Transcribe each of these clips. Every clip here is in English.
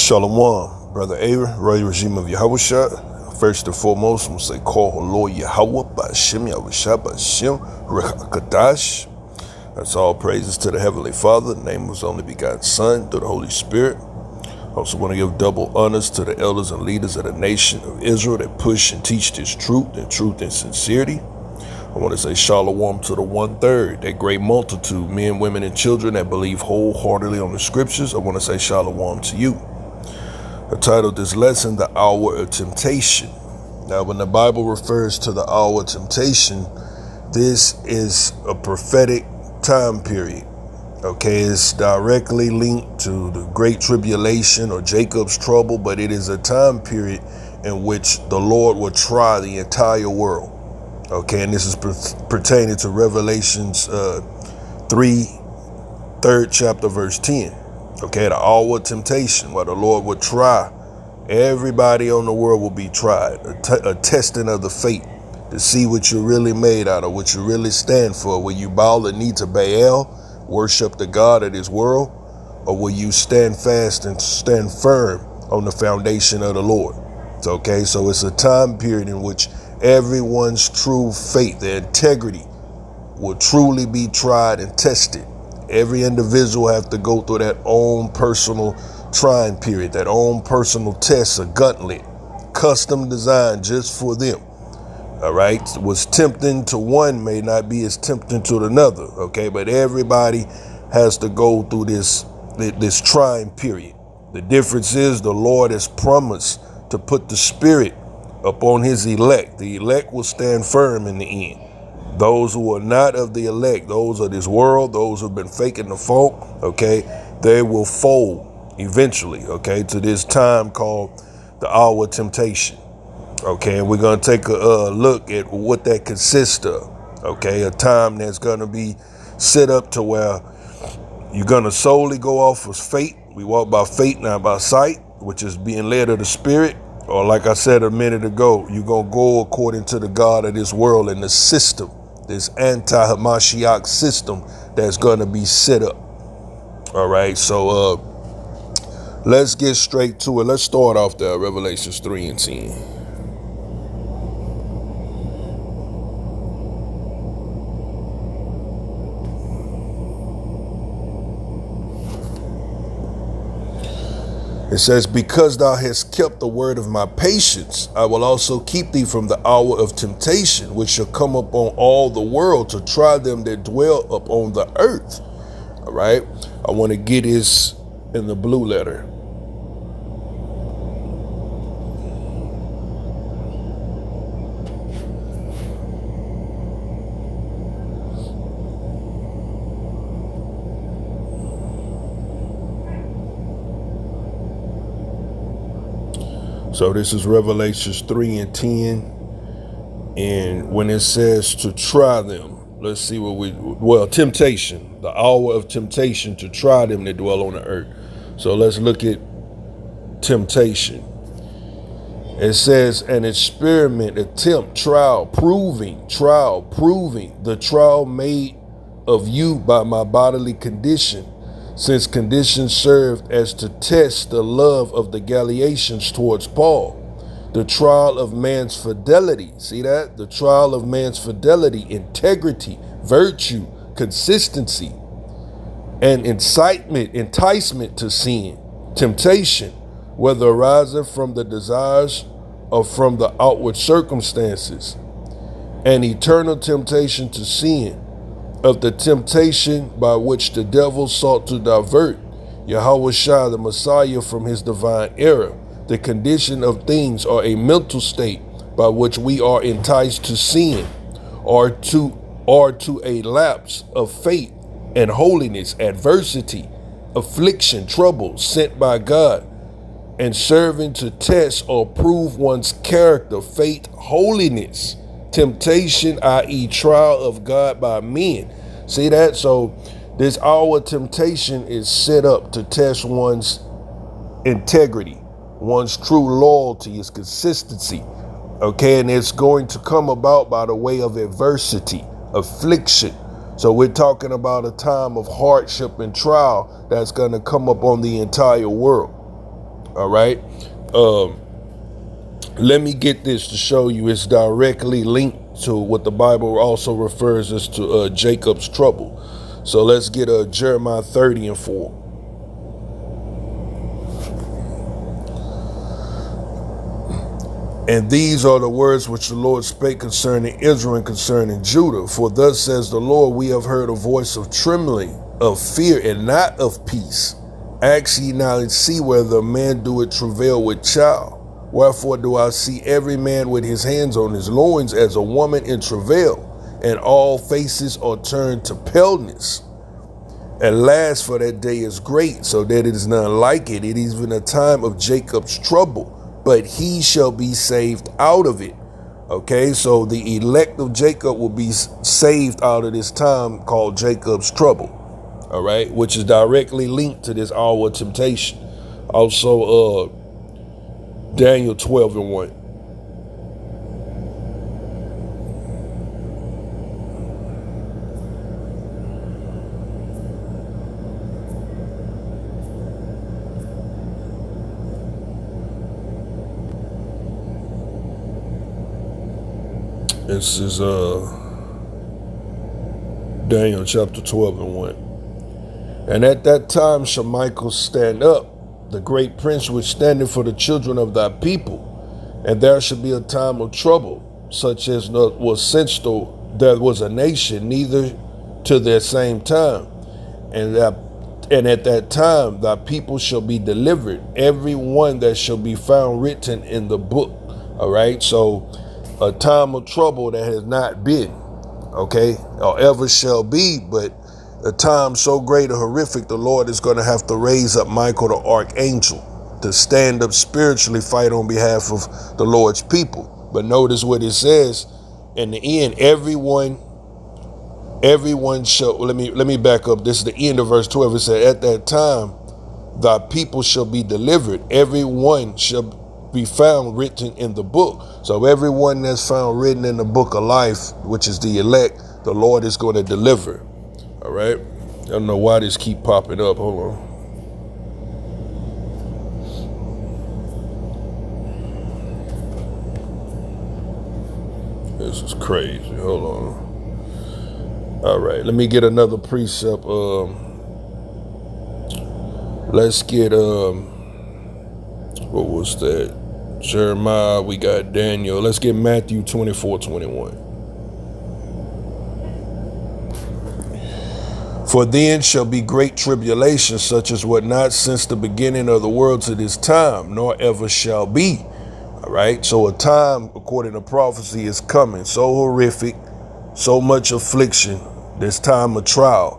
Shalom, Brother Aaron, Royal Regime of Yahushua. First and foremost, I'm going to say, call Lord Yahweh, Ba'ashem Yahushua, Ba'ashem, Ruach HaKadosh. That's all praises to the Heavenly Father, the name of His only begotten Son, through the Holy Spirit. I also want to give double honors to the elders and leaders of the nation of Israel that push and teach this truth and sincerity. I want to say shalom to the 1/3, that great multitude, men, women, and children that believe wholeheartedly on the scriptures. I want to say shalom to you. I titled this lesson, The Hour of Temptation. Now, when the Bible refers to the hour of temptation, this is a prophetic time period. Okay, it's directly linked to the Great Tribulation or Jacob's trouble, but it is a time period in which the Lord will try the entire world. Okay, and this is pertaining to Revelations 3, 3rd chapter, verse 10. Okay, the hour of temptation, where the Lord will try. Everybody on the world will be tried, a testing of the faith to see what you're really made out of, what you really stand for. Will you bow the knee to Baal, worship the God of this world, or will you stand fast and stand firm on the foundation of the Lord? Okay, so it's a time period in which everyone's true faith, their integrity, will truly be tried and tested. Every individual have to go through that own personal trying period, that own personal test, a gauntlet, custom designed just for them. All right, what's tempting to one may not be as tempting to another. Okay, but everybody has to go through this trying period. The difference is the Lord has promised to put the Spirit upon His elect. The elect will stand firm in the end. Those who are not of the elect, those of this world, those who've been faking the funk, okay, they will fold eventually, okay, to this time called the hour of temptation. Okay, and we're going to take a look at what that consists of. Okay, a time that's going to be set up to where you're going to solely go off of faith. We walk by faith, not by sight, which is being led of the Spirit. Or like I said a minute ago, you're going to go according to the God of this world and the system, this anti-Hamashiach system that's going to be set up. All right, so let's get straight to it. Let's start off there, Revelations 3 and 10. It says, because thou hast kept the word of my patience, I will also keep thee from the hour of temptation, which shall come upon all the world to try them that dwell upon the earth. All right. I want to get this in the blue letter. So this is Revelations 3 and 10. And when it says to try them, let's see what temptation, the hour of temptation to try them that dwell on the earth. So let's look at temptation. It says an experiment, attempt, trial, proving, the trial made of you by my bodily condition, since conditions served as to test the love of the Galatians towards Paul. The trial of man's fidelity, see that? The trial of man's fidelity, integrity, virtue, consistency, and enticement to sin, temptation, whether arising from the desires or from the outward circumstances, and eternal temptation to sin, of the temptation by which the devil sought to divert Yahushua the Messiah from his divine error. The condition of things are a mental state by which we are enticed to sin, or to a lapse of faith and holiness, adversity, affliction, trouble sent by God, and serving to test or prove one's character, faith, holiness. Temptation, i.e. trial of God by men. See that? So this hour of temptation is set up to test one's integrity, one's true loyalty, his consistency. Okay, and it's going to come about by the way of adversity, affliction. So we're talking about a time of hardship and trial that's going to come up on the entire world. All right. Let me get this to show you it's directly linked to what the Bible also refers as to Jacob's trouble. So let's get Jeremiah 30:4. And these are the words which the Lord spake concerning Israel and concerning Judah. For thus says the Lord, we have heard a voice of trembling, of fear, and not of peace. Ask ye now and see whether a man doeth travail with child. Wherefore do I see every man with his hands on his loins as a woman in travail, and all faces are turned to paleness. Alas, for that day is great, so that it is none like it. It is even a time of Jacob's trouble, but he shall be saved out of it. Okay, so the elect of Jacob will be saved out of this time called Jacob's trouble. All right, which is directly linked to this hour of temptation. Also, Daniel 12:1. This is Daniel chapter 12:1. And at that time shall Michael stand up, the great prince which standeth for the children of thy people, and there shall be a time of trouble, such as was since there was a nation, neither to their same time. And at that time thy people shall be delivered, every one that shall be found written in the book. All right, so a time of trouble that has not been, okay, or ever shall be, but a time so great or horrific, the Lord is going to have to raise up Michael the archangel to stand up spiritually, fight on behalf of the Lord's people. But notice what it says in the end, everyone shall, let me back up. This is the end of verse 12. It said, at that time, thy people shall be delivered. Everyone shall be found written in the book. So everyone that's found written in the book of life, which is the elect, the Lord is going to deliver. All right. I don't know why this keep popping up. Hold on. This is crazy. Hold on. All right. Let me get another precept. Let's get, what was that? Jeremiah. We got Daniel. Let's get Matthew 24:21. For then shall be great tribulation, such as what not since the beginning of the world to this time, nor ever shall be. All right. So a time, according to prophecy, is coming. So horrific, so much affliction, this time of trial.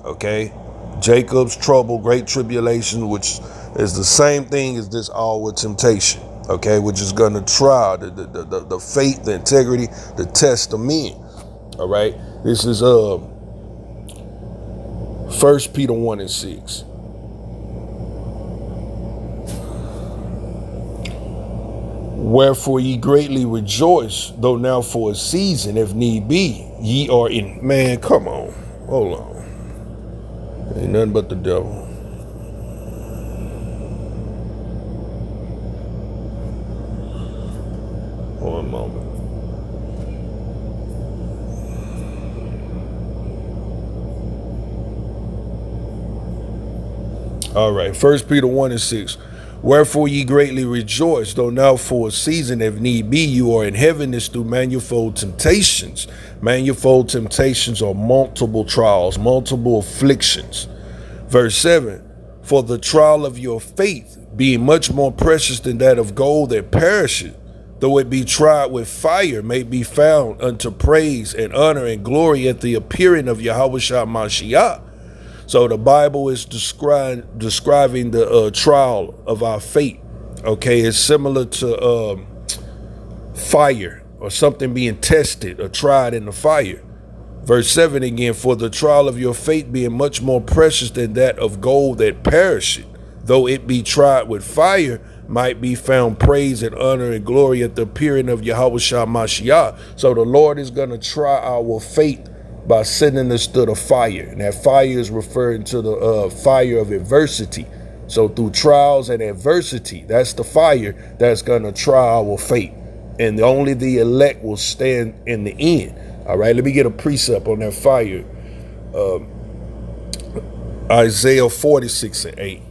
Okay. Jacob's trouble, great tribulation, which is the same thing as this hour of temptation. Okay. Which is going to try the faith, the integrity, the test of men. All right. This is, 1 Peter 1:6. Wherefore ye greatly rejoice, though now for a season, if need be, ye are in. Man, come on. Hold on. Ain't nothing but the devil. One moment. All right, 1 Peter 1:6. Wherefore ye greatly rejoice, though now for a season, if need be, you are in heaviness through manifold temptations. Manifold temptations are multiple trials, multiple afflictions. Verse 7. For the trial of your faith, being much more precious than that of gold that perisheth, though it be tried with fire, may be found unto praise and honor and glory at the appearing of Yahushua Mashiach. So the Bible is describing the trial of our faith. Okay, it's similar to fire or something being tested or tried in the fire. Verse 7 again, for the trial of your faith being much more precious than that of gold that perisheth, though it be tried with fire, might be found praise and honor and glory at the appearing of Yahushua Mashiach. So the Lord is going to try our faith by sending us to the fire. And that fire is referring to the fire of adversity. So through trials and adversity, that's the fire that's going to try our faith. And only the elect will stand in the end. All right, let me get a precept on that fire. Isaiah 46:8.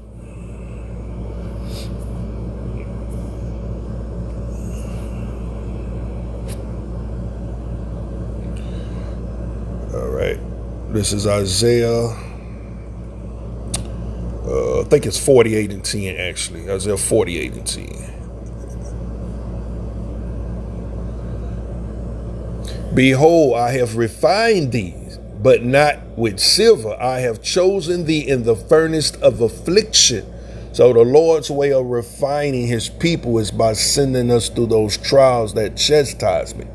All right, this is Isaiah, I think it's 48:10 actually. Isaiah 48:10. Behold, I have refined thee, but not with silver. I have chosen thee in the furnace of affliction. So the Lord's way of refining his people is by sending us through those trials, that chastisement.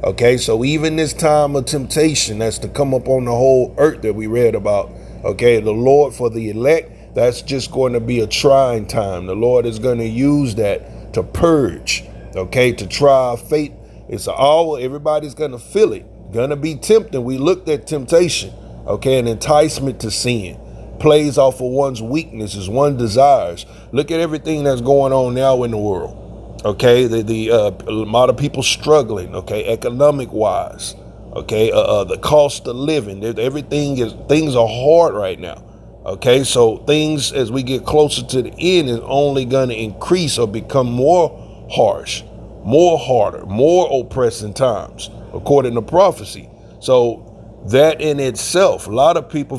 Okay, so even this time of temptation that's to come up on the whole earth that we read about, okay, the Lord for the elect, that's just going to be a trying time. The Lord is going to use that to purge, okay, to try our faith. It's an hour, everybody's going to feel it. Going to be tempting. We looked at temptation, okay, an enticement to sin. Plays off of one's weaknesses, one's desires. Look at everything that's going on now in the world, okay? A lot of people struggling, okay, economic-wise, okay? The cost of living, things are hard right now, okay? So things, as we get closer to the end, is only going to increase or become more harsh, more harder, more oppressing times, according to prophecy. So that in itself, a lot of people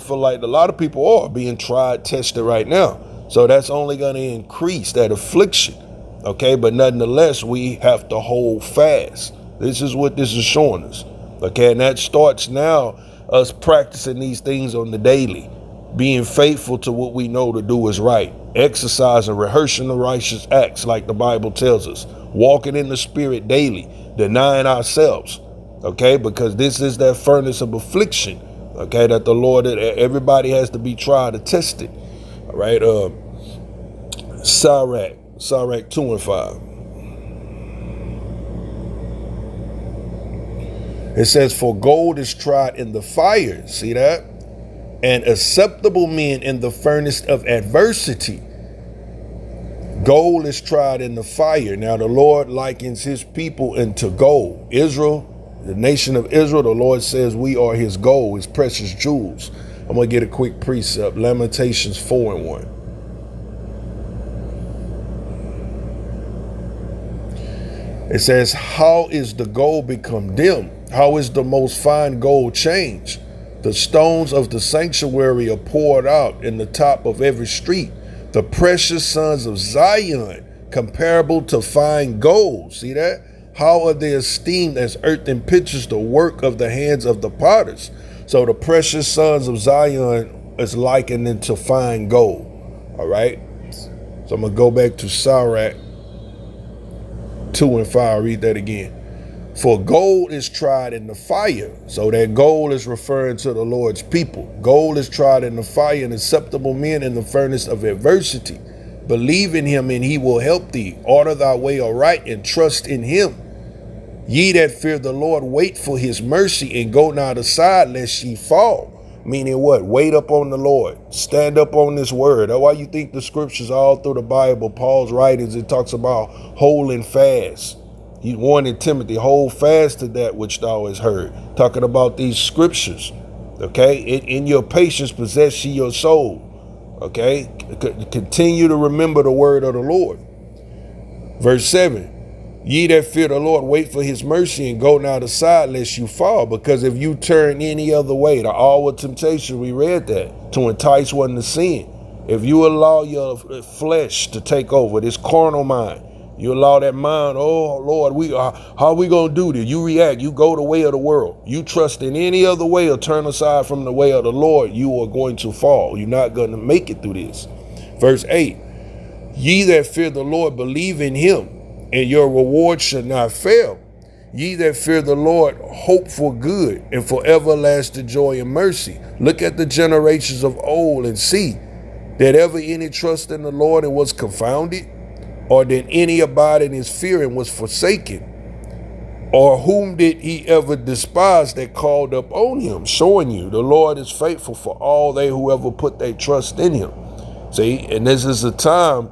are being tried, tested right now. So that's only going to increase that affliction. Okay, but nonetheless, we have to hold fast. This is what this is showing us. Okay, and that starts now, us practicing these things on the daily, being faithful to what we know to do is right, exercising, rehearsing the righteous acts like the Bible tells us, walking in the Spirit daily, denying ourselves, okay, because this is that furnace of affliction, okay, that the Lord, everybody has to be tried to test it. All right, Sirach 2:5. It says, for gold is tried in the fire, see that? And acceptable men in the furnace of adversity. Gold is tried in the fire. Now the Lord likens his people into gold. Israel, the nation of Israel, the Lord says we are his gold, his precious jewels. I'm going to get a quick precept. Lamentations 4:1. It says, how is the gold become dim? How is the most fine gold changed? The stones of the sanctuary are poured out in the top of every street. The precious sons of Zion, comparable to fine gold. See that? How are they esteemed as earthen pitchers, the work of the hands of the potters? So the precious sons of Zion is likened into fine gold. All right. So I'm going to go back to Sirach 2:5. Read that again. For gold is tried in the fire. So that gold is referring to the Lord's people. Gold is tried in the fire, and acceptable men in the furnace of adversity. Believe in him and he will help thee. Order thy way aright and trust in him. Ye that fear the Lord, wait for his mercy and go not aside lest ye fall. Meaning what? Wait up on the Lord. Stand up on this word. That's why you think the scriptures all through the Bible, Paul's writings, it talks about holding fast. He warned Timothy, hold fast to that which thou hast heard. Talking about these scriptures. Okay? In your patience possess ye your soul. Okay? Continue to remember the word of the Lord. Verse 7. Ye that fear the Lord, wait for his mercy and go not aside lest you fall. Because if you turn any other way, the hour of temptation, we read that, to entice one to sin. If you allow your flesh to take over, this carnal mind, you allow that mind, oh Lord, how are we going to do this? You react, you go the way of the world. You trust in any other way or turn aside from the way of the Lord, you are going to fall. You're not going to make it through this. Verse 8, ye that fear the Lord, believe in him, and your reward shall not fail. Ye that fear the Lord, hope for good and for everlasting joy and mercy. Look at the generations of old and see, did ever any trust in the Lord and was confounded? Or did any abide in his fear and was forsaken? Or whom did he ever despise that called up on him? Showing you the Lord is faithful for all they who ever put their trust in him. See, and this is a time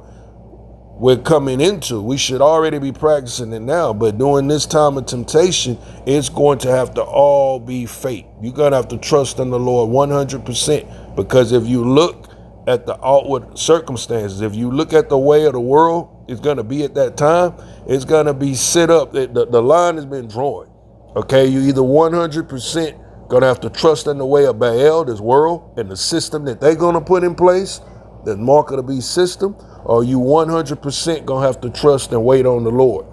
we're coming into. We should already be practicing it now, but during this time of temptation, it's going to have to all be faith. You're going to have to trust in the Lord 100%, because if you look at the outward circumstances, if you look at the way of the world, it's going to be at that time, it's going to be set up. The line has been drawn. Okay, you either 100% going to have to trust in the way of Baal, this world, and the system that they're going to put in place, the mark of the beast system, or you 100% going to have to trust and wait on the Lord.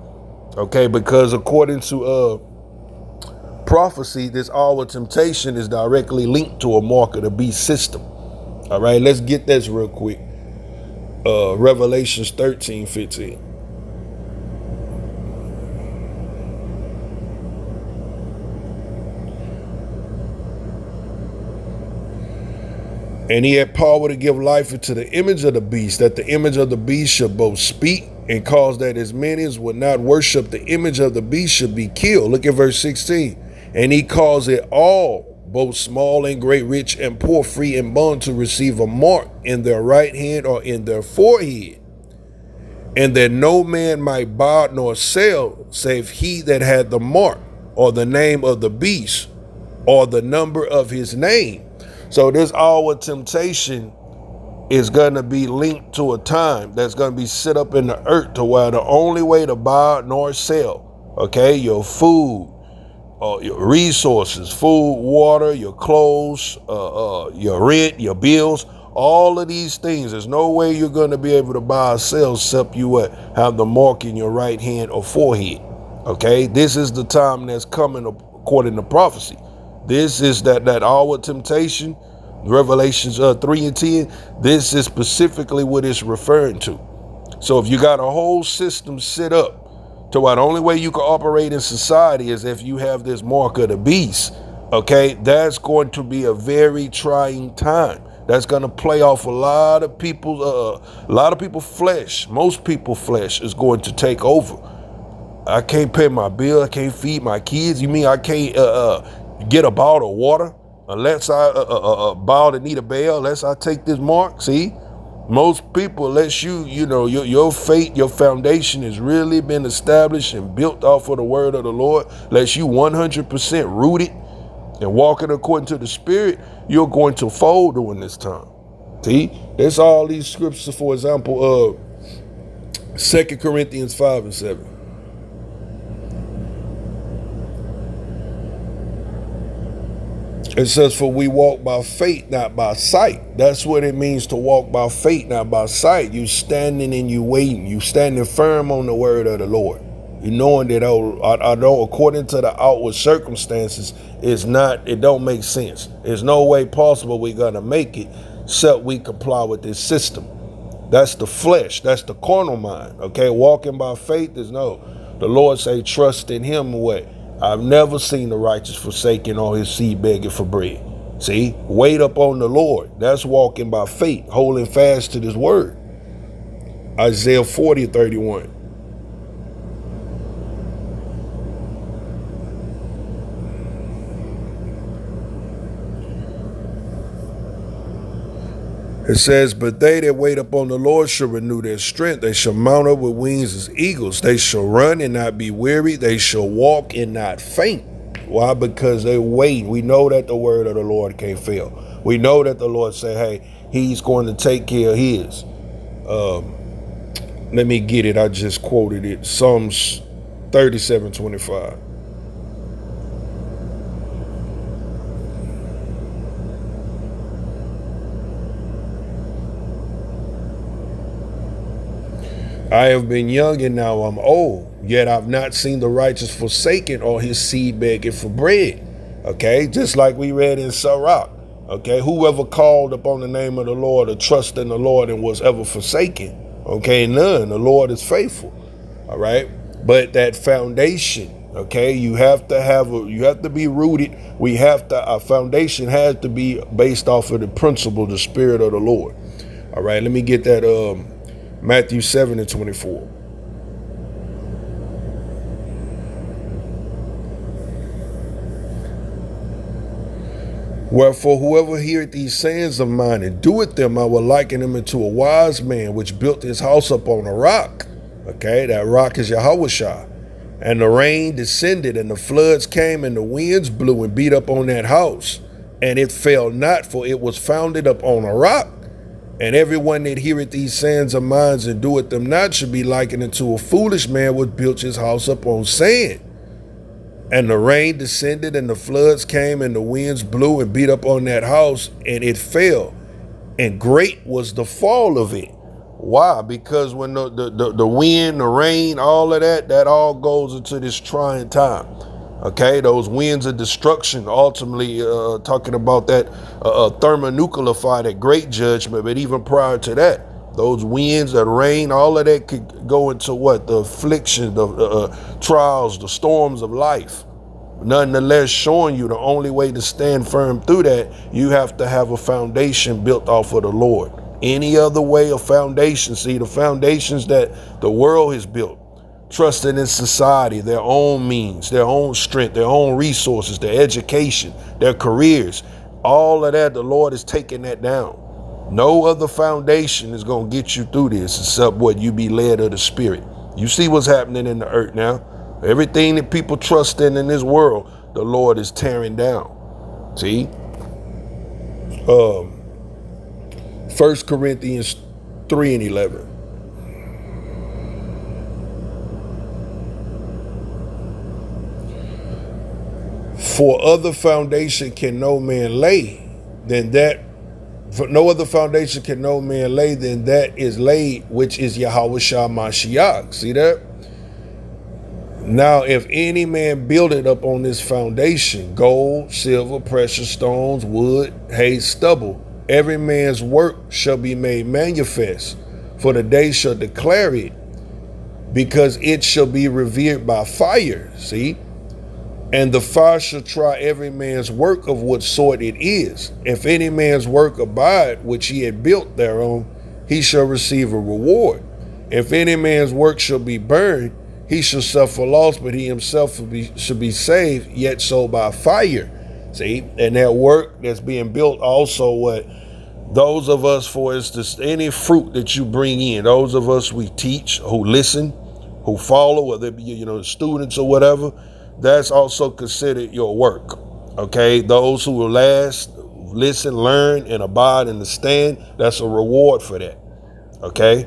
Okay, because according to prophecy, this hour temptation is directly linked to a mark of the beast system. All right, let's get this real quick. Revelations 13:15. And he had power to give life into the image of the beast, that the image of the beast should both speak, and cause that as many as would not worship the image of the beast should be killed. Look at verse 16. And he caused it all, both small and great, rich and poor, free and bond, to receive a mark in their right hand or in their forehead, and that no man might buy nor sell, save he that had the mark, or the name of the beast, or the number of his name. So this hour temptation is going to be linked to a time that's going to be set up in the earth, to where the only way to buy nor sell, okay, your food, your resources, food, water, your clothes, your rent, your bills, all of these things, there's no way you're going to be able to buy or sell except you have the mark in your right hand or forehead. Okay, this is the time that's coming according to prophecy. This is that hour temptation, Revelations 3:10. This is specifically what it's referring to. So if you got a whole system set up to where the only way you can operate in society is if you have this mark of the beast, okay, that's going to be a very trying time. That's going to play off a lot of people's flesh. Most people's flesh is going to take over. I can't pay my bill. I can't feed my kids. You mean I can't get a bottle of water unless I bow the knee to Baal, unless I take this mark? See, most people, unless your faith, your foundation has really been established and built off of the word of the Lord, unless you 100% rooted and walking according to the Spirit, you're going to fold during this time. See, there's all these scriptures, for example, 2 Corinthians 5:7. It says, for we walk by faith, not by sight. That's what it means to walk by faith, not by sight. You standing and you waiting. You standing firm on the word of the Lord. You knowing that I know according to the outward circumstances, it don't make sense. There's no way possible we're going to make it except we comply with this system. That's the flesh. That's the carnal mind. Okay, walking by faith is no. The Lord say trust in him. What? I've never seen the righteous forsaken or his seed begging for bread. See, wait up on the Lord. That's walking by faith, holding fast to this word. Isaiah 40:31. It says, but they that wait upon the Lord shall renew their strength. They shall mount up with wings as eagles. They shall run and not be weary. They shall walk and not faint. Why? Because they wait. We know that the word of the Lord can't fail. We know that the Lord said, hey, he's going to take care of his. Let me get it. I just quoted it. Psalms 37:25. I have been young and now I'm old, yet I've not seen the righteous forsaken or his seed begging for bread. Okay, just like we read in Sirach. Okay, whoever called upon the name of the Lord or trust in the Lord and was ever forsaken. Okay, none. The Lord is faithful. All right, but that foundation. Okay, you have to be rooted. Our foundation has to be based off of the principle, the Spirit of the Lord. All right, let me get that. Matthew 7:24. Wherefore, whoever heareth these sayings of mine and doeth them, I will liken him unto a wise man which built his house up on a rock. Okay, that rock is Yahushua. And the rain descended, and the floods came, and the winds blew and beat up on that house. And it fell not, for it was founded up on a rock. And everyone that heareth these sayings of mine and doeth them not should be likened unto a foolish man which built his house up on sand. And the rain descended, and the floods came, and the winds blew and beat up on that house, and it fell. And great was the fall of it. Why? Because when the wind, the rain, all of that all goes into this trying time. Okay, those winds of destruction, ultimately talking about that thermonuclear fire, that great judgment, but even prior to that, those winds, that rain, all of that could go into what? The affliction, the trials, the storms of life. Nonetheless, showing you the only way to stand firm through that, you have to have a foundation built off of the Lord. Any other way of foundation, see, the foundations that the world has built, trusting in society, their own means, their own strength, their own resources, their education, their careers, all of that, the Lord is taking that down. No other foundation is going to get you through this except what you be led of the Spirit. You see what's happening in the earth now. Everything that people trust in this world, the Lord is tearing down. See? 1 Corinthians 3:11. For other foundation can no man lay than that. For no other foundation can no man lay than that is laid, which is Yahushua Mashiach. See that? Now, if any man build it up on this foundation, gold, silver, precious stones, wood, hay, stubble, every man's work shall be made manifest, for the day shall declare it, because it shall be revealed by fire. See? And the fire shall try every man's work of what sort it is. If any man's work abide, which he had built thereon, he shall receive a reward. If any man's work shall be burned, he shall suffer loss, but he himself should be saved, yet so by fire. See, and that work that's being built also, what those of us, for instance, any fruit that you bring in, those of us we teach, who listen, who follow, whether it be, students or whatever, that's also considered your work. Okay, those who will last, listen, learn, and abide and stand, that's a reward for that. Okay,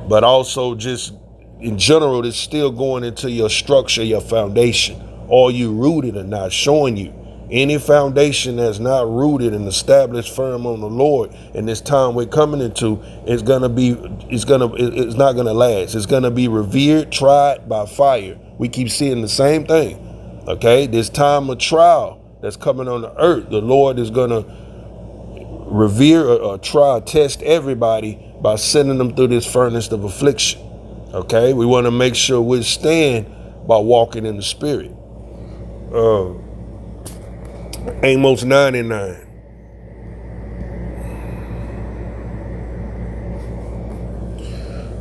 but also just in general, it's still going into your structure, your foundation. Are you rooted or not? Showing you any foundation that's not rooted and established firm on the Lord in this time we're coming into, it's not gonna last. It's gonna be revered, tried by fire. We keep seeing the same thing. Okay, this time of trial that's coming on the earth, the Lord is gonna revere or try, test everybody by sending them through this furnace of affliction. Okay, we want to make sure we stand by walking in the Spirit. Amos 9:9.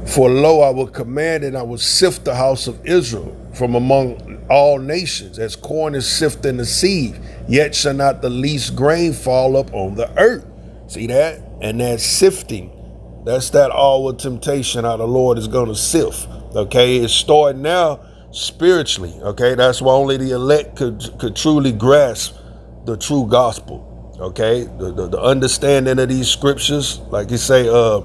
For lo, I will command and I will sift the house of Israel from among all nations, as corn is sifted in the sieve, yet shall not the least grain fall up on the earth. See that? And that sifting, that's that hour temptation how the Lord is going to sift. Okay, it's starting now spiritually. Okay, that's why only the elect could truly grasp the true gospel. Okay, the understanding of these scriptures, like you say, I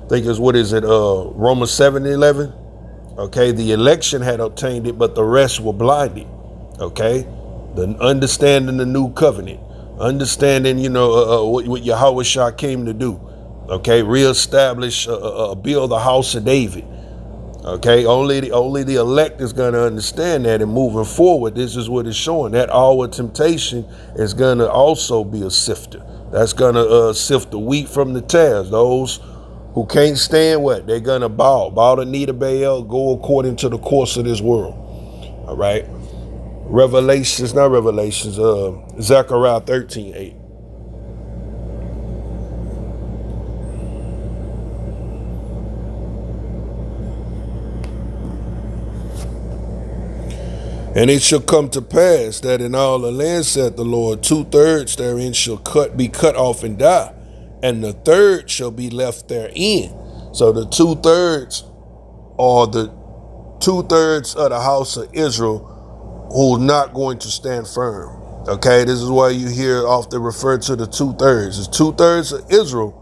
think it's Romans 7:11. Okay, the election had obtained it, but the rest were blinded. Okay, the understanding the new covenant, understanding what Yahushua came to do. Okay, reestablish, build the house of David. Okay, only the elect is going to understand that, and moving forward, this is what it's showing. That hour temptation is going to also be a sifter. That's going to sift the wheat from the tares. Those who can't stand what? They're going to bow the knee to Baal, go according to the course of this world. All right. Zechariah 13:8. And it shall come to pass that in all the land, saith the Lord, 2/3 therein shall be cut off and die, and the third shall be left therein. So the 2/3 are the 2/3 of the house of Israel who's not going to stand firm. Okay, this is why you hear often referred to the 2/3. It's 2/3 of Israel.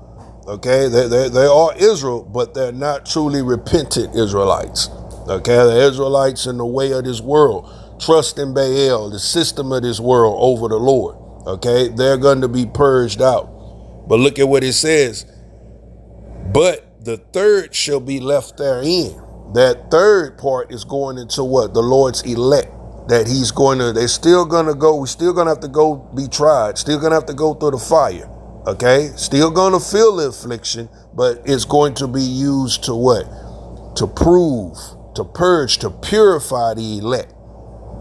Okay, they are Israel, but they're not truly repentant Israelites. Okay, the Israelites in the way of this world, trust in Baal, the system of this world over the Lord. Okay, they're going to be purged out. But look at what it says. But the third shall be left therein. That third part is going into what? The Lord's elect. That he's going to, they're still going to go, we're still going to have to go be tried, still going to have to go through the fire. Okay, still going to feel the affliction, but it's going to be used to what? To prove, to purge, to purify the elect.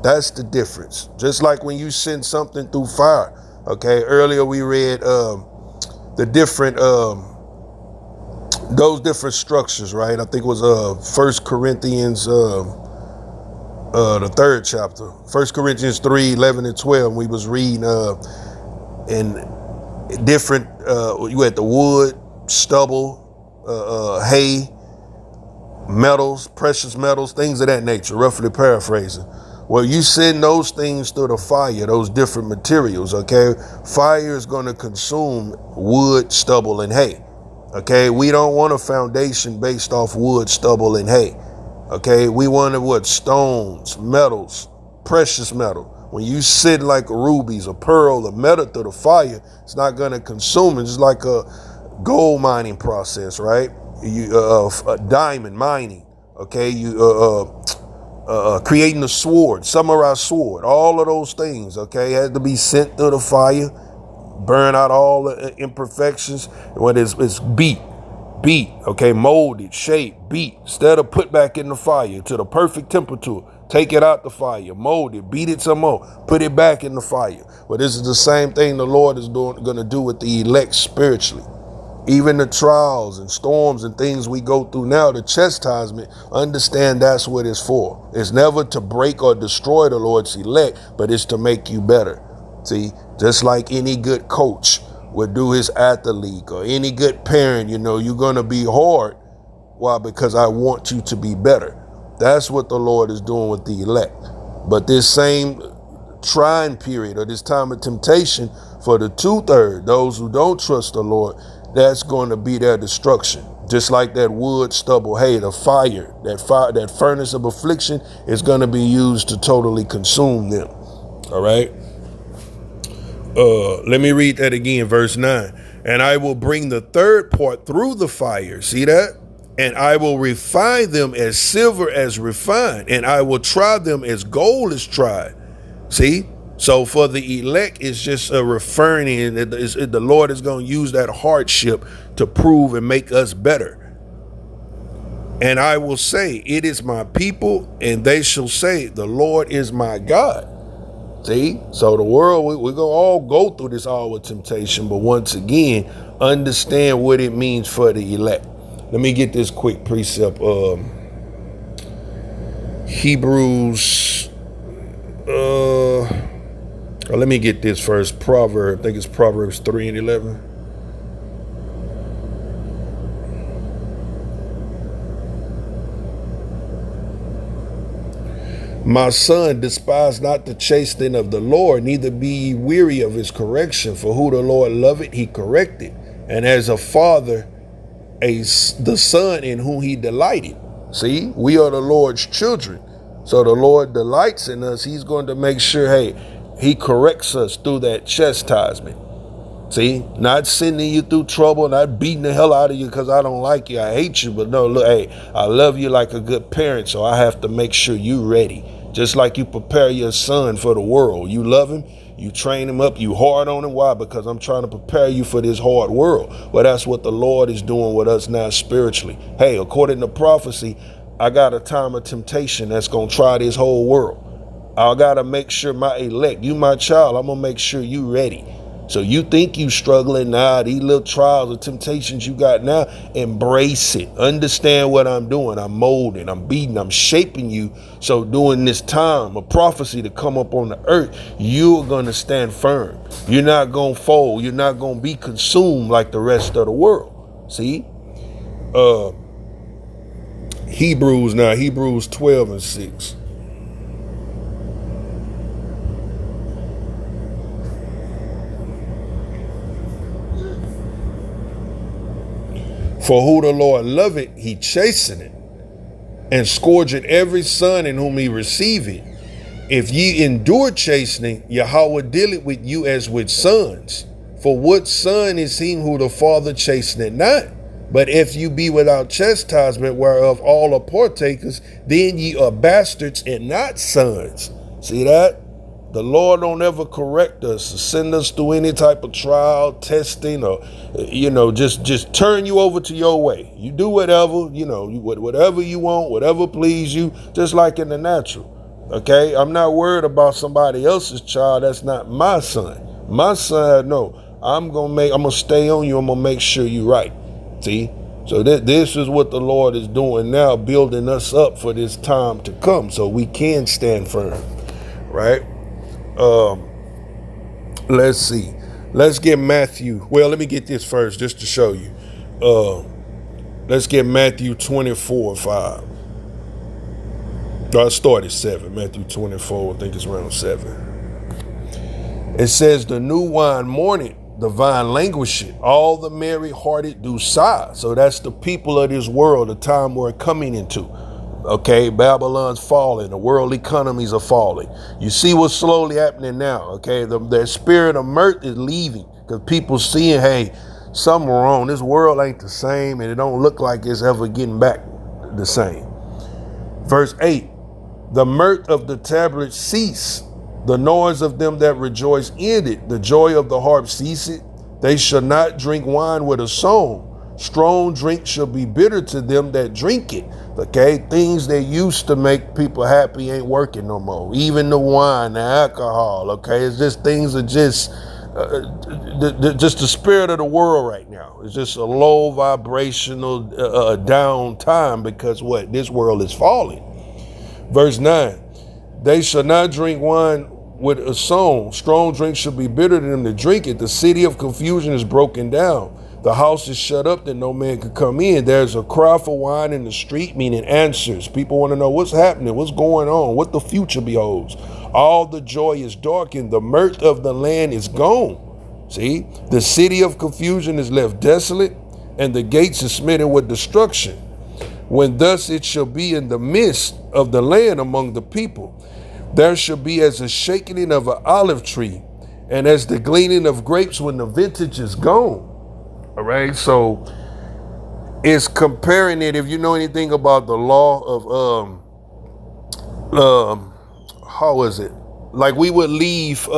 That's the difference. Just like when you send something through fire. Okay, earlier we read the different, those different structures, right? I think it was 1 Corinthians, the 3rd chapter, 1 Corinthians 3:11 and 12. We was reading in different, you had the wood, stubble, hay, metals, precious metals, things of that nature, roughly paraphrasing. Well, you send those things through the fire, those different materials, okay? Fire is going to consume wood, stubble, and hay, okay? We don't want a foundation based off wood, stubble, and hay, okay? We want what? Stones, metals, precious metal. When you sit like rubies, a pearl, a metal through the fire, it's not going to consume it. It's like a gold mining process, right? A diamond mining, okay? Creating a sword, samurai sword, all of those things, okay? It has to be sent through the fire, burn out all the imperfections. When it's beat, okay? Molded, shaped, beat. Instead of put back in the fire to the perfect temperature. Take it out the fire, mold it, beat it some more, put it back in the fire. But this is the same thing the Lord is going to do with the elect spiritually. Even the trials and storms and things we go through now, the chastisement, understand that's what it's for. It's never to break or destroy the Lord's elect, but it's to make you better. See, just like any good coach would do his athlete, or any good parent, you're going to be hard. Why? Because I want you to be better. That's what the Lord is doing with the elect. But this same trying period, or this time of temptation for the 2/3, those who don't trust the Lord, that's going to be their destruction. Just like that wood, stubble, hay, the fire, that furnace of affliction is going to be used to totally consume them. All right. Let me read that again, verse 9. And I will bring the third part through the fire. See that? And I will refine them as silver is refined, and I will try them as gold is tried. See? So for the elect, it's just a referring, the Lord is going to use that hardship to prove and make us better. And I will say, it is my people, and they shall say, the Lord is my God. See? So the world, we're going to all go through this hour of temptation, but once again, understand what it means for the elect. Let me get this quick precept. Hebrews. Let me get this first. Proverbs. I think it's Proverbs 3:11. My son, despise not the chastening of the Lord, neither be ye weary of his correction. For who the Lord loveth, he corrected. And as a father, the son in whom he delighted. See, we are the Lord's children. So the Lord delights in us. He's going to make sure, hey, he corrects us through that chastisement. See, not sending you through trouble, not beating the hell out of you because I don't like you, I hate you. But no, look, hey, I love you like a good parent, so I have to make sure you're ready. Just like you prepare your son for the world. You love him, you train him up, you hard on him. Why? Because I'm trying to prepare you for this hard world. Well, that's what the Lord is doing with us now spiritually. Hey, according to prophecy, I got a time of temptation that's going to try this whole world. I got to make sure my elect, you my child, I'm going to make sure you ready. So you think you struggling now, these little trials or temptations you got now, embrace it. Understand what I'm doing. I'm molding, I'm beating, I'm shaping you. So during this time of prophecy to come up on the earth, you're going to stand firm. You're not going to fold. You're not going to be consumed like the rest of the world. See? Hebrews 12 and 6. For who the Lord loveth, he chasteneth, and scourgeth every son in whom he receiveth. If ye endure chastening, Yahweh dealeth with you as with sons. For what son is he who the Father chasteneth not? But if you be without chastisement, whereof all are partakers, then ye are bastards and not sons. See that? The Lord don't ever correct us or send us through any type of trial, testing, or, just turn you over to your way. You do whatever, whatever you want, whatever please you, just like in the natural. Okay? I'm not worried about somebody else's child. That's not my son. My son, no, I'm going to stay on you. I'm going to make sure you're right. See? So this is what the Lord is doing now, building us up for this time to come so we can stand firm. Right? Let's see. Let's get Matthew. Well, let me get this first just to show you. Let's get Matthew 24:5. I started 7. Matthew 24, I think it's around 7. It says, the new wine mourneth, the vine languisheth, all the merry-hearted do sigh. So that's the people of this world, the time we're coming into. Okay, Babylon's falling, the world economies are falling. You see what's slowly happening now, okay? The spirit of mirth is leaving because people seeing, hey, something wrong. This world ain't the same, and it don't look like it's ever getting back the same. Verse 8, the mirth of the tabrets cease, the noise of them that rejoice ended, the joy of the harp ceaseth. They shall not drink wine with a song. Strong drink shall be bitter to them that drink it. Okay, things that used to make people happy ain't working no more. Even the wine, the alcohol. Okay, it's just things are just the spirit of the world right now. It's just a low vibrational down time because what? This world is falling. Verse 9, they shall not drink wine with a song. Strong drink shall be bitter to them that drink it. The city of confusion is broken down. The house is shut up that no man can come in. There's a cry for wine in the street, meaning answers. People want to know what's happening, what's going on, what the future beholds. All the joy is darkened. The mirth of the land is gone. See, the city of confusion is left desolate, and the gates are smitten with destruction. When thus it shall be in the midst of the land among the people, there shall be as a shaking of an olive tree, and as the gleaning of grapes when the vintage is gone. All right, so it's comparing it. If you know anything about the law of how is it? Like we would leave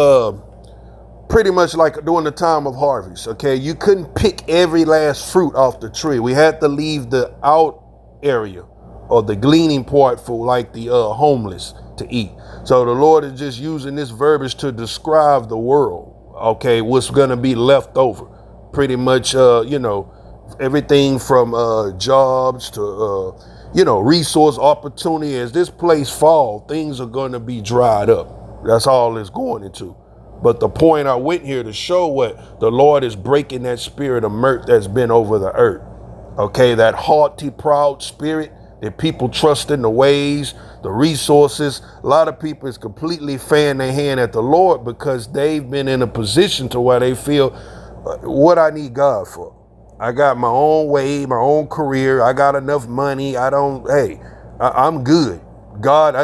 pretty much like during the time of harvest. Okay, you couldn't pick every last fruit off the tree. We had to leave the out area or the gleaning part for like the homeless to eat. So the Lord is just using this verbiage to describe the world. Okay, what's gonna be left over. Pretty much, everything from jobs to, resource opportunity. As this place falls, things are going to be dried up. That's all it's going into. But the point I went here to show what the Lord is breaking that spirit of mirth that's been over the earth. Okay, that haughty, proud spirit that people trust in the ways, the resources. A lot of people is completely fan their hand at the Lord because they've been in a position to where they feel, what I need God for. I got my own way, my own career. I got enough money. I'm good. God,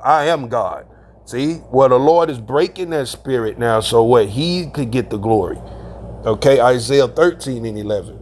I am God. See, well, the Lord is breaking that spirit now so what? He could get the glory. Okay, Isaiah 13 and 11.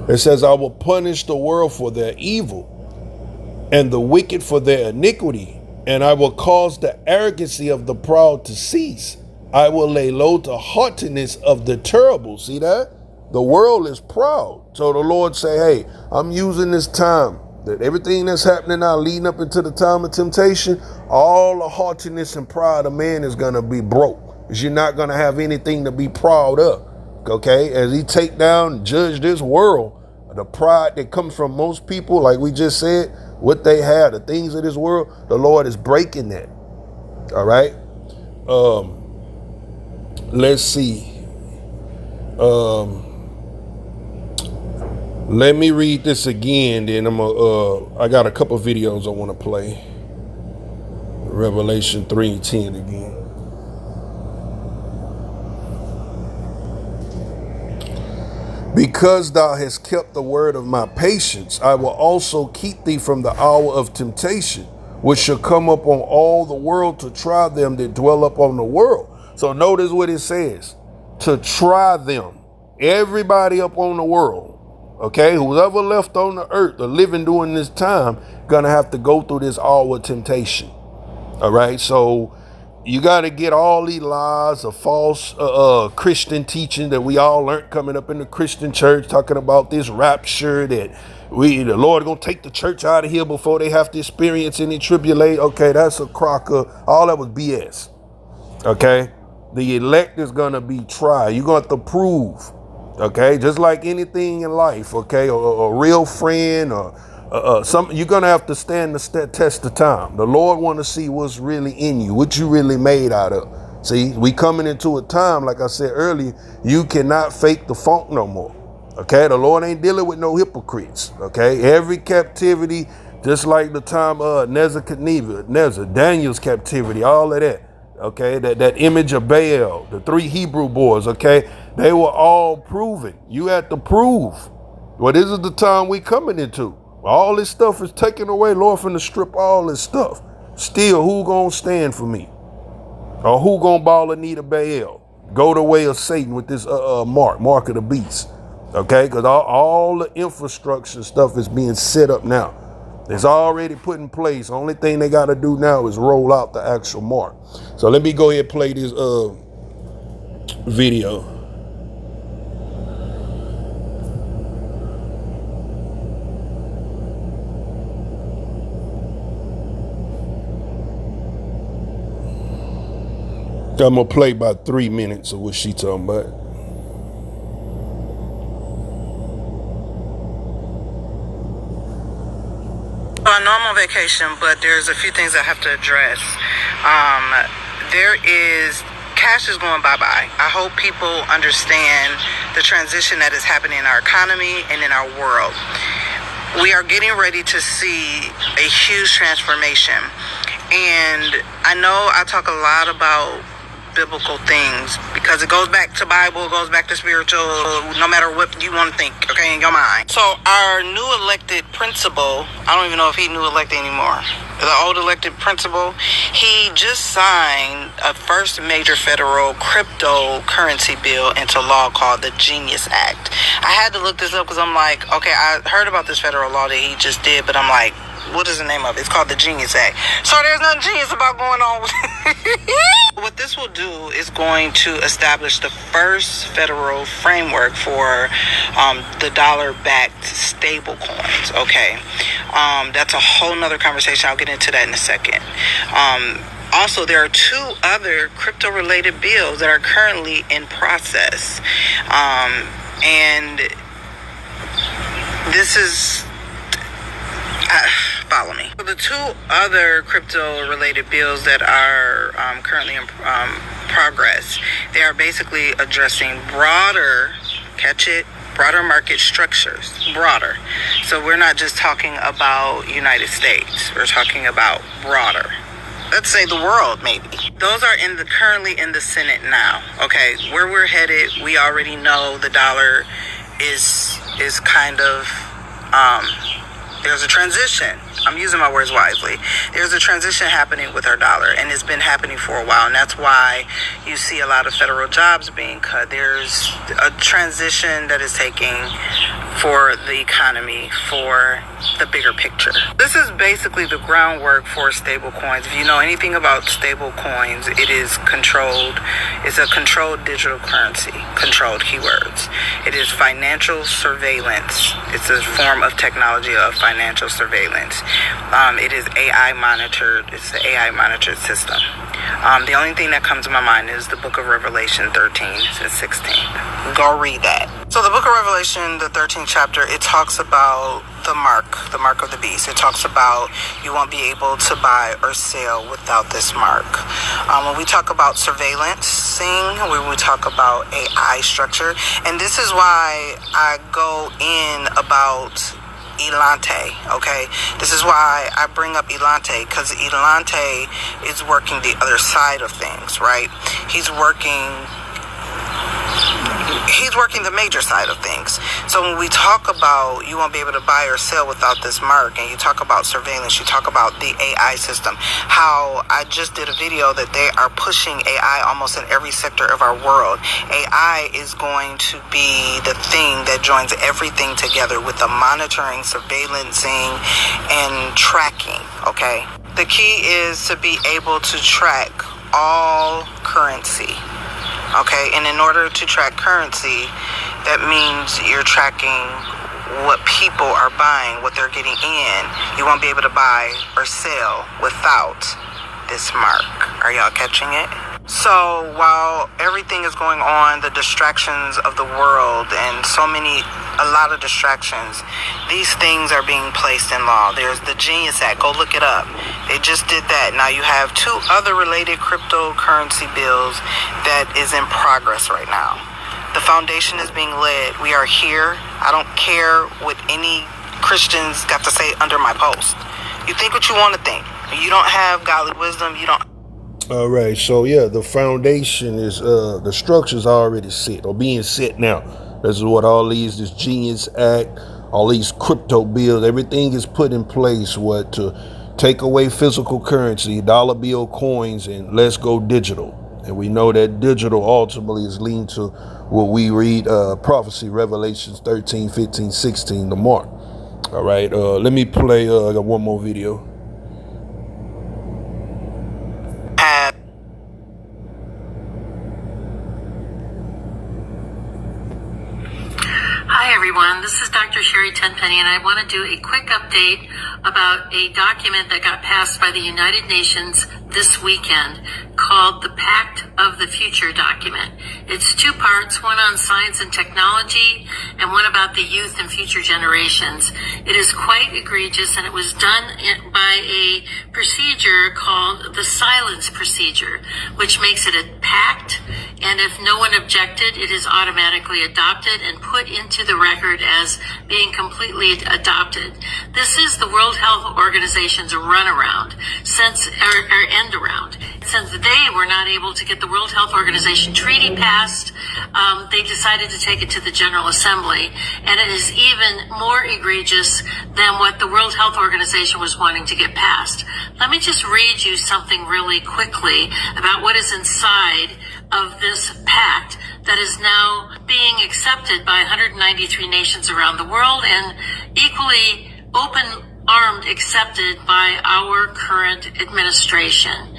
It says, I will punish the world for their evil and the wicked for their iniquity. And I will cause the arrogancy of the proud to cease. I will lay low the haughtiness of the terrible. See that? The world is proud. So the Lord say, hey, I'm using this time that everything that's happening now leading up into the time of temptation, all the haughtiness and pride of man is going to be broke. Because you're not going to have anything to be proud of. Okay, as he take down and judge this world, the pride that comes from most people, like we just said, what they have, the things of this world, the Lord is breaking that. All right. Let's see. Let me read this again. Then I got a couple videos I want to play. Revelation 3:10 again. Because thou hast kept the word of my patience, I will also keep thee from the hour of temptation, which shall come upon all the world to try them that dwell upon the world. So notice what it says, to try them, everybody up on the world, okay, whoever left on the earth or living during this time, gonna have to go through this hour of temptation. All right, so you got to get all these lies of false Christian teaching that we all learned coming up in the Christian church, talking about this rapture that the Lord gonna take the church out of here before they have to experience any tribulation. Okay, that's a crock of, all that was BS. Okay, the elect is gonna be tried. You're gonna have to prove. Okay, just like anything in life. Okay, a real friend or you're gonna have to stand the test of time. The Lord want to see what's really in you, what you really made out of. See, we coming into a time, like I said earlier, you cannot fake the funk no more. Okay, the Lord ain't dealing with no hypocrites. Okay, every captivity, just like the time Nebuchadnezzar, Daniel's captivity, all of that. Okay, that image of Baal, the 3 Hebrew boys. Okay, they were all proven. You had to prove. Well, this is the time we coming into. All this stuff is taken away. Lord finna strip all this stuff. Still, who gonna stand for me? Or who gonna ball a knee to Baal? Go the way of Satan with this mark of the beast. Okay, because all the infrastructure stuff is being set up now. It's already put in place. Only thing they got to do now is roll out the actual mark. So let me go ahead and play this video. I'm going to play about 3 minutes of what she talking about. On normal vacation, but there's a few things I have to address. Cash is going bye-bye. I hope people understand the transition that is happening in our economy and in our world. We are getting ready to see a huge transformation. And I know I talk a lot about biblical things because it goes back to Bible, it goes back to spiritual, no matter what you want to think, okay, in your mind. So our new elected principal, I don't even know if he's new elected anymore, the old elected principal, he just signed a first major federal cryptocurrency bill into law called the Genius Act. I had to look this up because I'm like, okay, I heard about this federal law that he just did, but I'm like, what is the name of it? It's called the Genius Act. So there's nothing genius about going on with What this will do is going to establish the first federal framework for the dollar-backed stable coins. Okay. That's a whole nother conversation. I'll get into that in a second. Also, there are 2 other crypto-related bills that are currently in process. And this is... follow me. So the 2 other crypto-related bills that are currently in progress, they are basically addressing broader market structures, broader. So we're not just talking about United States. We're talking about broader. Let's say the world, maybe. Those are currently in the Senate now. Okay, where we're headed, we already know the dollar is kind of there's a transition. I'm using my words wisely. There's a transition happening with our dollar, and it's been happening for a while, and that's why you see a lot of federal jobs being cut. There's a transition that is taking for the economy, for the bigger picture. This is basically the groundwork for stable coins. If you know anything about stable coins, it is controlled. It's a controlled digital currency, controlled keywords. It is financial surveillance. It's a form of technology of financial surveillance. It is AI monitored. It's the AI monitored system. The only thing that comes to my mind is the book of Revelation 13 and 16. Go read that. So the book of Revelation, the 13th chapter, it talks about the mark of the beast. It talks about you won't be able to buy or sell without this mark. When we talk about surveillancing, when we talk about AI structure, and this is why I go in about Elante, okay? This is why I bring up Elante, because Elante is working the other side of things, right? He's working the major side of things. So when we talk about you won't be able to buy or sell without this mark, and you talk about surveillance, you talk about the AI system, how I just did a video that they are pushing AI almost in every sector of our world. AI is going to be the thing that joins everything together with the monitoring, surveillancing, and tracking, okay? The key is to be able to track all currency. Okay, and in order to track currency, that means you're tracking what people are buying, what they're getting in. You won't be able to buy or sell without this mark. Are y'all catching it? So while everything is going on, the distractions of the world and a lot of distractions, these things are being placed in law. There's the Genius Act. Go look it up. They just did that. Now you have 2 other related cryptocurrency bills that is in progress right now. The foundation is being led. We are here. I don't care what any Christians got to say under my post. You think what you want to think. You don't have godly wisdom. You don't. All right. So yeah, the foundation is the structure's already set or being set now. This is what all this Genius Act, all these crypto bills, everything is put in place to take away physical currency, dollar bill coins, and let's go digital. And we know that digital ultimately is leading to what we read prophecy, Revelations 13, 15, 16, the mark. All right, let me play I got one more video. Hi everyone, this is Dr. Sherry Tenpenny, and I want to do a quick update about a document that got passed by the United Nations this weekend called the Pact of the Future document. It's 2 parts, one on science and technology and one about the youth and future generations. It is quite egregious, and it was done by a procedure called the silence procedure, which makes it a pact, and if no one objected, it is automatically adopted and put into the record as being completely adopted. This is the World Health Organization's runaround, or end around. Since they were not able to get the World Health Organization treaty passed, they decided to take it to the General Assembly, and it is even more egregious than what the World Health Organization was wanting to get passed. Let me just read you something really quickly about what is inside of this pact that is now being accepted by 193 nations around the world and equally open-armed accepted by our current administration.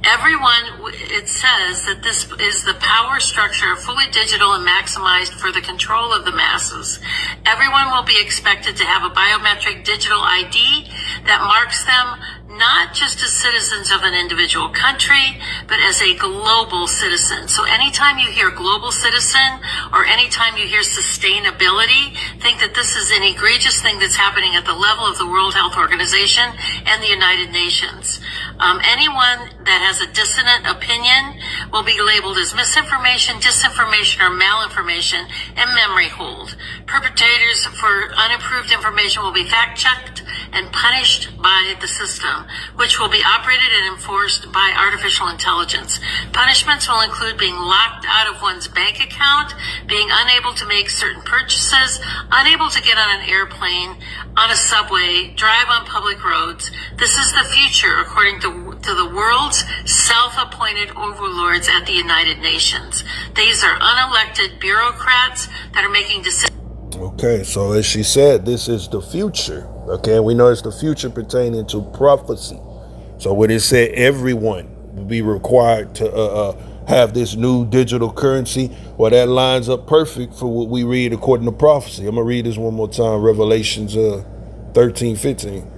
It says that this is the power structure, fully digital and maximized for the control of the masses. Everyone will be expected to have a biometric digital ID that marks them not just as citizens of an individual country, but as a global citizen. So anytime you hear global citizen or anytime you hear sustainability, think that this is an egregious thing that's happening at the level of the World Health Organization and the United Nations. Anyone that has a dissonant opinion will be labeled as misinformation, disinformation, or malinformation and memory hold. Perpetrators for unapproved information will be fact-checked and punished by the system, which will be operated and enforced by artificial intelligence. Punishments will include being locked out of one's bank account, being unable to make certain purchases, unable to get on an airplane, on a subway, drive on public roads. This is the future, according to the world's self-appointed overlords at the United Nations. These are unelected bureaucrats that are making decisions. Okay, so as she said, this is the future. Okay, we know it's the future pertaining to prophecy. So when it said everyone will be required to have this new digital currency, well, that lines up perfect for what we read according to prophecy. I'm going to read this one more time, Revelations 13:15.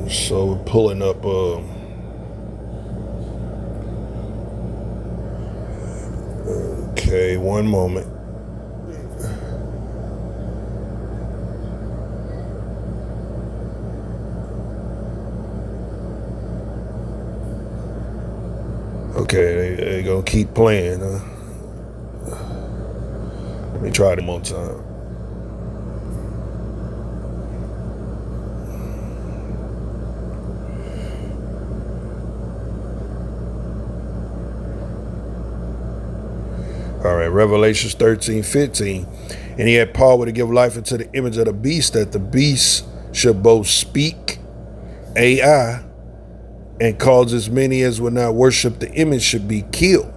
So we're pulling up okay, one moment. Okay, they gonna keep playing, huh? Let me try it one more time. All right, Revelations 13:15. And he had power to give life unto the image of the beast, that the beast should both speak, AI, and cause as many as would not worship the image should be killed.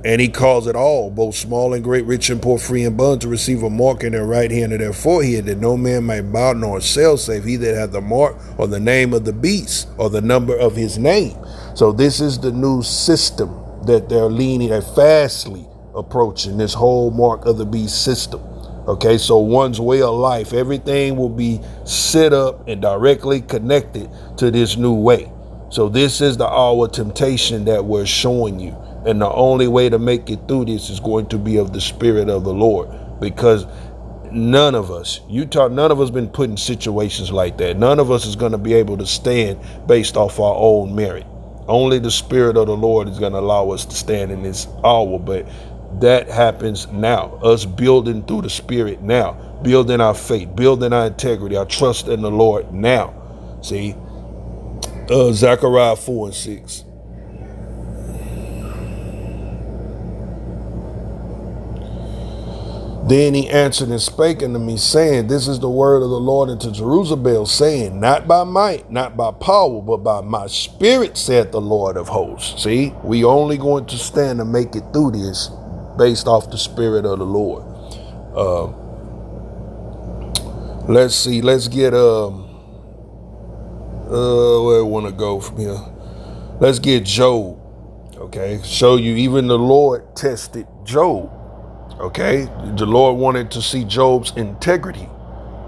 And he calls it all, both small and great, rich and poor, free and bond, to receive a mark in their right hand or their forehead, that no man might bow nor sell, save he that hath the mark or the name of the beast or the number of his name. So this is the new system that they're leaning at, fastly approaching, this whole mark of the beast system. Okay, so one's way of life, everything will be set up and directly connected to this new way. So this is the hour temptation that we're showing you. And the only way to make it through this is going to be of the Spirit of the Lord, because none of us been put in situations like that. None of us is going to be able to stand based off our own merit. Only the Spirit of the Lord is going to allow us to stand in this hour. But that happens now, us building through the Spirit now, building our faith, building our integrity, our trust in the Lord now. See, Zechariah 4:6. Then he answered and spake unto me, saying, this is the word of the Lord unto Zerubbabel, saying, not by might, not by power, but by my Spirit, saith the Lord of hosts. See, we only going to stand and make it through this based off the Spirit of the Lord. Let's see, let's get where I want to go from here. Let's get Job. Okay, show you even the Lord tested Job. Okay, the Lord wanted to see Job's integrity,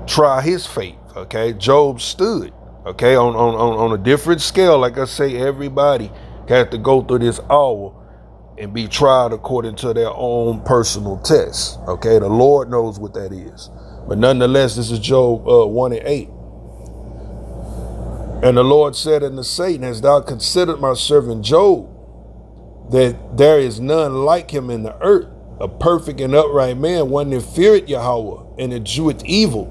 try his faith. Okay, Job stood. Okay, on a different scale. Like I say, everybody had to go through this hour and be tried according to their own personal test. Okay, the Lord knows what that is. But nonetheless, this is Job 1:8. And the Lord said unto Satan, hast thou considered my servant Job, that there is none like him in the earth, a perfect and upright man, one that feareth Yahweh and escheweth evil.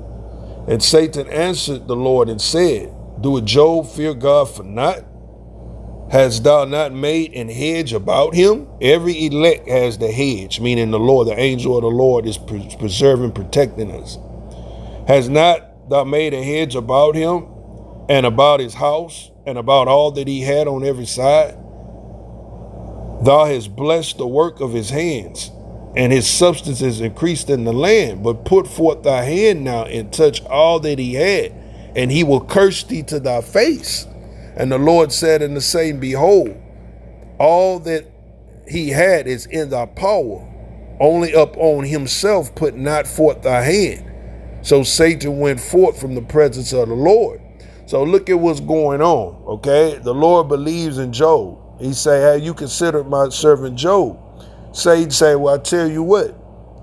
And Satan answered the Lord and said, doeth Job fear God for naught? Hast thou not made an hedge about him? Every elect has the hedge, meaning the Lord, the angel of the Lord is preserving, protecting us. Has not thou made a hedge about him and about his house and about all that he had on every side? Thou hast blessed the work of his hands, and his substance is increased in the land. But put forth thy hand now and touch all that he had, and he will curse thee to thy face. And the Lord said unto Satan, behold, all that he had is in thy power, only upon himself put not forth thy hand. So Satan went forth from the presence of the Lord. So look at what's going on, okay? The Lord believes in Job. He say, hey, you consider my servant Job. Satan say, well, I tell you what,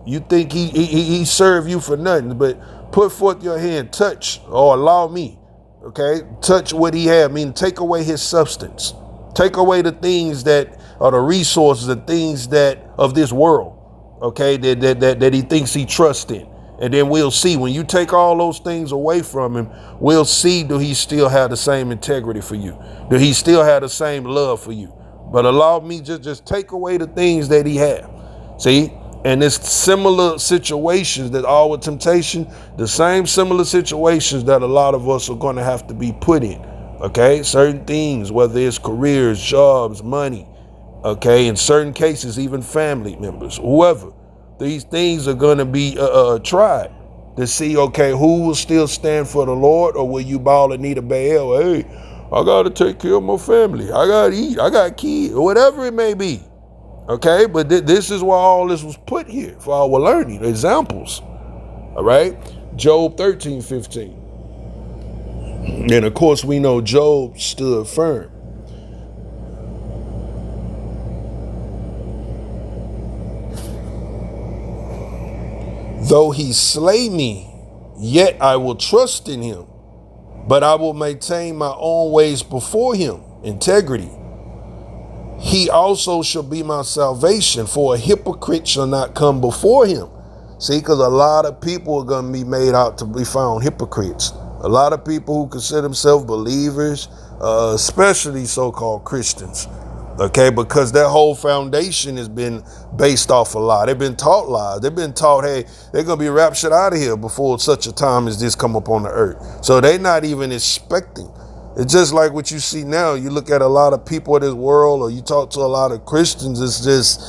you think he served you for nothing, but put forth your hand, touch, or allow me, okay? Touch what he had, mean take away his substance. Take away the things that are the resources and things that of this world, okay, that he thinks he trusts in. And then we'll see, when you take all those things away from him, we'll see, do he still have the same integrity for you? Do he still have the same love for you? but allow me to just take away the things that he had. See? And it's similar situations that our temptation, the same similar situations that a lot of us are going to have to be put in. Okay? Certain things, whether it's careers, jobs, money, okay? In certain cases, even family members, whoever. These things are going to be tried to see, okay, who will still stand for the Lord, or will you bow the knee to Baal? Hey, I got to take care of my family. I got to eat. I got kids, or whatever it may be. Okay, but this is why all this was put here, for our learning, examples. All right, Job 13:15. And of course, we know Job stood firm. Though he slay me, yet I will trust in him, but I will maintain my own ways before him, integrity. He also shall be my salvation, for a hypocrite shall not come before him. See, because a lot of people are going to be made out to be found hypocrites. A lot of people who consider themselves believers, especially so-called Christians, okay, because their whole foundation has been based off a lie. They've been taught lies. They've been taught, hey, they're going to be raptured out of here before such a time as this come upon the earth. So they're not even expecting. It's just like what you see now. You look at a lot of people in this world, or you talk to a lot of Christians, it's just,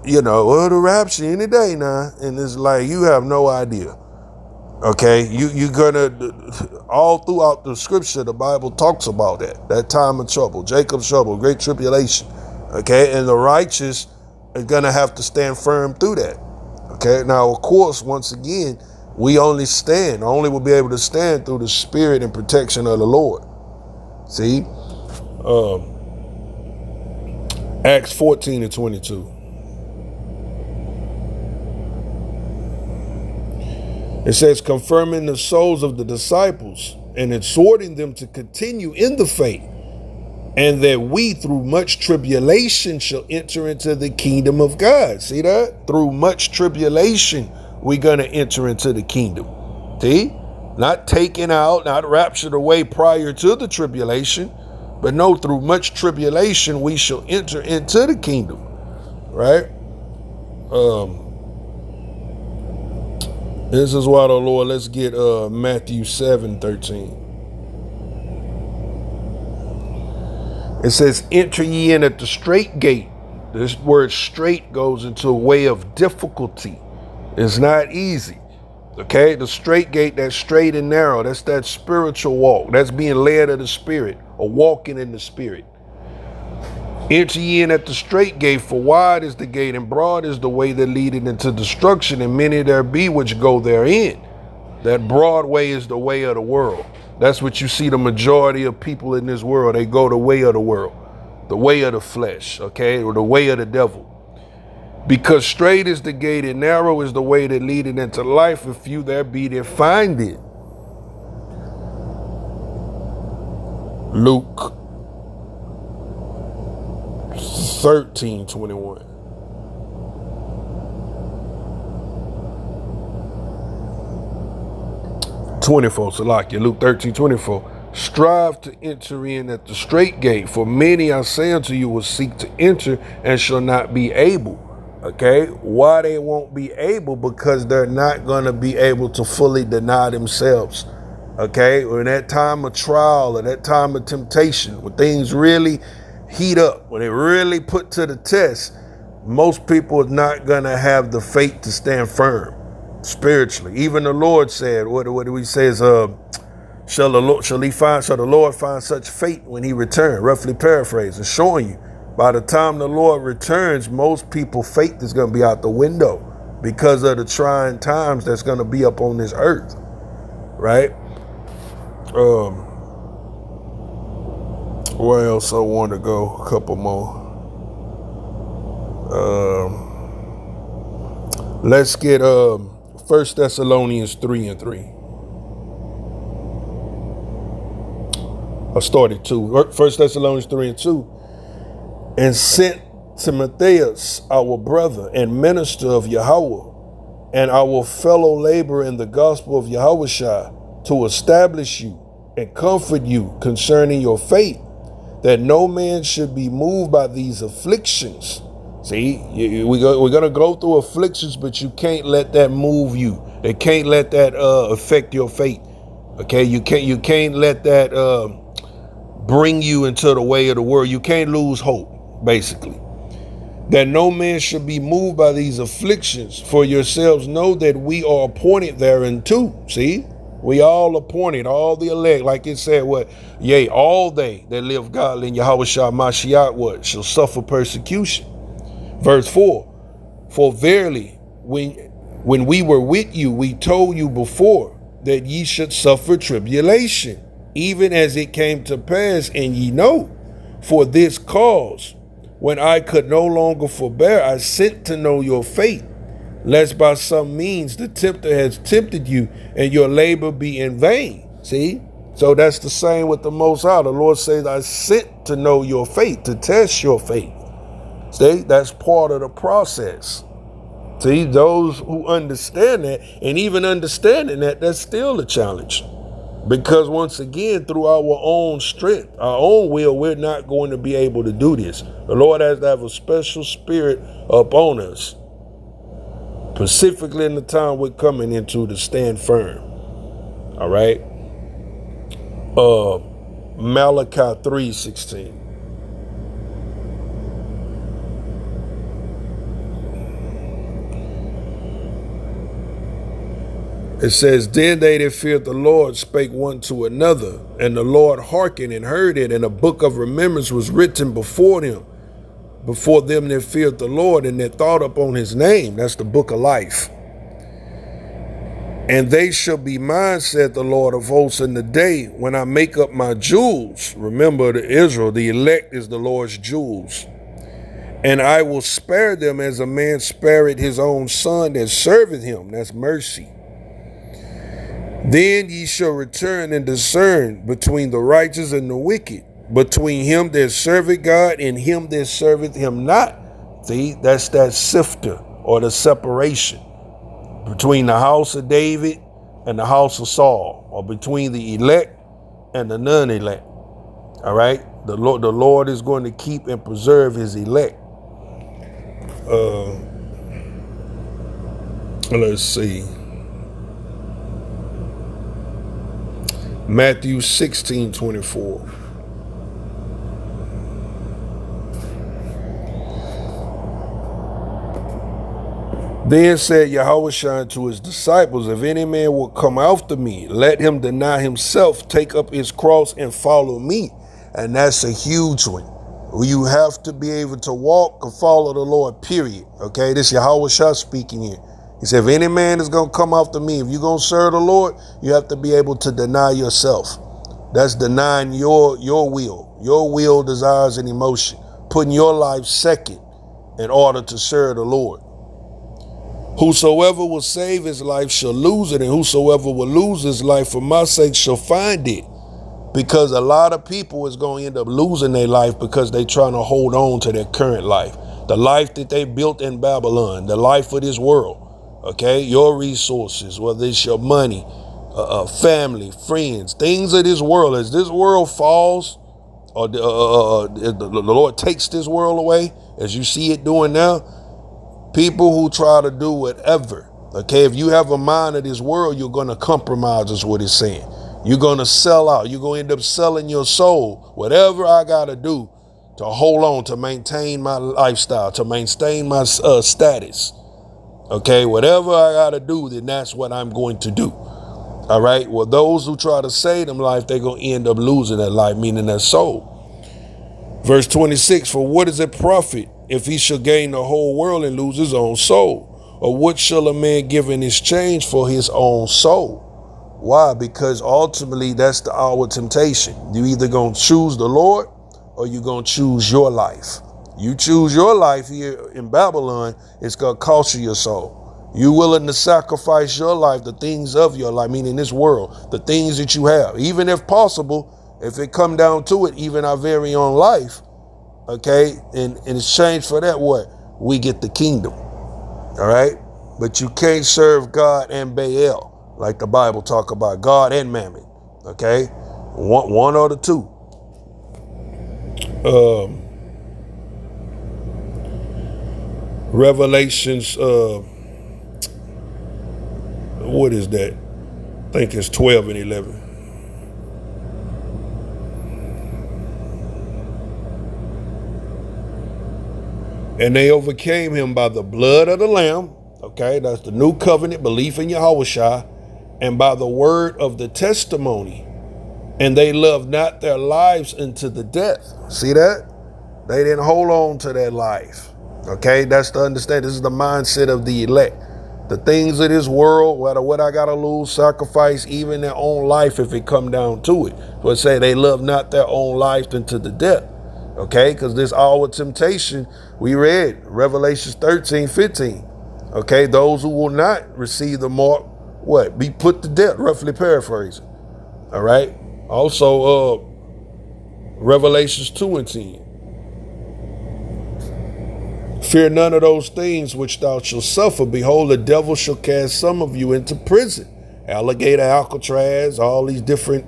the rapture any day now. And it's like, you have no idea. Okay, you're gonna, all throughout the scripture, the Bible talks about that time of trouble, Jacob's trouble, great tribulation. Okay, and the righteous are gonna have to stand firm through that. Okay, now, of course, once again, we only will be able to stand through the spirit and protection of the Lord. See, Acts 14:22. It says, confirming the souls of the disciples and exhorting them to continue in the faith, and that we through much tribulation shall enter into the kingdom of God. See that? Through much tribulation, we're going to enter into the kingdom. See? Not taken out, not raptured away prior to the tribulation, but no, through much tribulation, we shall enter into the kingdom. Right? This is why the Lord, let's get Matthew 7:13. It says, enter ye in at the straight gate. This word straight goes into a way of difficulty. It's not easy. Okay, the straight gate, that's straight and narrow. That's that spiritual walk. That's being led of the Spirit, or walking in the Spirit. Enter ye in at the straight gate, for wide is the gate and broad is the way that leadeth into destruction, and many there be which go therein. That broad way is the way of the world. That's what you see the majority of people in this world. They go the way of the world, the way of the flesh, okay, or the way of the devil. Because straight is the gate and narrow is the way that leadeth into life, and few there be that find it. Luke 13:21. Luke 13:24. Strive to enter in at the straight gate, for many, I say unto you, will seek to enter and shall not be able. Okay, why they won't be able? Because they're not going to be able to fully deny themselves. Okay, or in that time of trial, or that time of temptation, when things really heat up, when they really put to the test, most people are not going to have the faith to stand firm spiritually. Even the Lord said, what do we say? Shall the Lord find such faith when he returns? Roughly paraphrasing, showing you, by the time the Lord returns, most people's faith is going to be out the window because of the trying times that's going to be up on this earth, right? Where else I want to go? A couple more. Let's get 1 Thessalonians 3:3. I started 2. 1 Thessalonians 3:2. And sent Timotheus, our brother and minister of Yahweh, and our fellow laborer in the gospel of Yahushua, to establish you and comfort you concerning your faith, that no man should be moved by these afflictions. See, we're going to go through afflictions, but you can't let that move you. They can't let that affect your fate. Okay, you can't let that bring you into the way of the world. You can't lose hope, basically. That no man should be moved by these afflictions, for yourselves know that we are appointed thereunto. See, we all appointed, all the elect, like it said, what? Yea, all they that live godly in Yahushua Mashiach, what? Shall suffer persecution. Verse 4, for verily, when we were with you, we told you before that ye should suffer tribulation, even as it came to pass, and ye know. For this cause, when I could no longer forbear, I sent to know your fate, lest by some means the tempter has tempted you, and your labor be in vain. See? So that's the same with the Most High. The Lord says, I sent to know your fate, to test your faith. See? That's part of the process. See, those who understand that, and even understanding that, that's still a challenge. Because once again, through our own strength, our own will, we're not going to be able to do this. The Lord has to have a special spirit upon us, specifically in the time we're coming into, to stand firm. All right? Malachi 3:16. It says, then they that feared the Lord spake one to another, and the Lord hearkened and heard it, and a book of remembrance was written before them that feared the Lord and that thought upon his name. That's the book of life. And they shall be mine, said the Lord of hosts, in the day when I make up my jewels. Remember, the Israel, the elect is the Lord's jewels. And I will spare them as a man spareth his own son that serveth him. That's mercy. Then ye shall return and discern between the righteous and the wicked, between him that serveth God and him that serveth him not. See, that's that sifter, or the separation between the house of David and the house of Saul, or between the elect and the non-elect. All right, the Lord is going to keep and preserve his elect. Let's see. Matthew 16:24. Then said Yahushua to his disciples, if any man will come after me, let him deny himself, take up his cross, and follow me. And that's a huge one. You have to be able to walk and follow the Lord, period. Okay, this is Yahushua speaking here. He said, if any man is going to come after me, if you're going to serve the Lord, you have to be able to deny yourself. That's denying your will, desires, and emotion. Putting your life second in order to serve the Lord. Whosoever will save his life shall lose it, and whosoever will lose his life for my sake shall find it. Because a lot of people is going to end up losing their life because they're trying to hold on to their current life. The life that they built in Babylon, the life of this world. Okay, your resources, whether it's your money, family, friends, things of this world. As this world falls, or the Lord takes this world away, as you see it doing now, people who try to do whatever. Okay, if you have a mind of this world, you're going to compromise, is what it's saying. You're going to sell out. You're going to end up selling your soul. Whatever I got to do to hold on, to maintain my lifestyle, to maintain my status. Okay, whatever I got to do, then that's what I'm going to do. All right. Well, those who try to save them life, they're going to end up losing their life, meaning their soul. Verse 26, for what is it profit if he shall gain the whole world and lose his own soul? Or what shall a man give in exchange for his own soul? Why? Because ultimately that's our temptation. You either going to choose the Lord or you're going to choose your life. You choose your life here in Babylon, it's going to cost you your soul. You willing to sacrifice your life, the things of your life, meaning this world, the things that you have, even if possible, if it come down to it, even our very own life, okay? And in exchange for that, what? We get the kingdom, all right? But you can't serve God and Baal, like the Bible talk about, God and Mammon, okay? One or the two. Revelations, what is that? I think it's 12 and 11. And they overcame him by the blood of the Lamb. Okay, that's the new covenant, belief in Yahushua, and by the word of the testimony. And they loved not their lives unto the death. See that? They didn't hold on to their life. Okay, that's to understand. This is the mindset of the elect. The things of this world, whether what I gotta lose, sacrifice, even their own life if it come down to it. So it say they love not their own life unto the death. Okay, because this hour temptation, we read Revelations 13:15. Okay, those who will not receive the mark, what? Be put to death, roughly paraphrasing. All right. Also, Revelations 2 and 10. Fear none of those things which thou shalt suffer. Behold, the devil shall cast some of you into prison. Alligator, Alcatraz, all these different,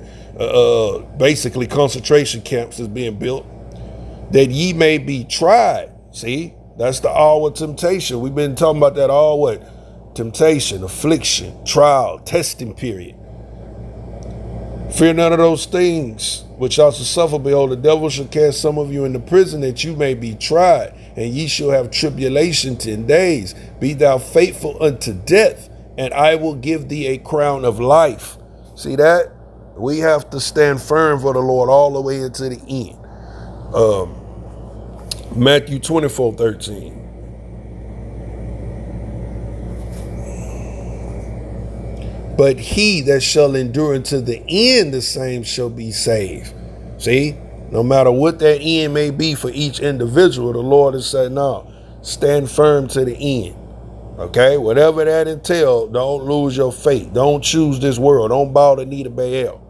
basically concentration camps is being built, that ye may be tried. See, that's the hour of temptation. We've been talking about that all what? Temptation, affliction, trial, testing period. Fear none of those things which thou shalt suffer. Behold, the devil shall cast some of you into prison, that you may be tried, and ye shall have tribulation 10 days. Be thou faithful unto death, and I will give thee a crown of life. See that? We have to stand firm for the Lord all the way into the end. Matthew 24:13. But he that shall endure unto the end, the same shall be saved. See, no matter what that end may be for each individual, the Lord has said, no, stand firm to the end. Okay, whatever that entails, don't lose your faith. Don't choose this world. Don't bow the knee to Baal.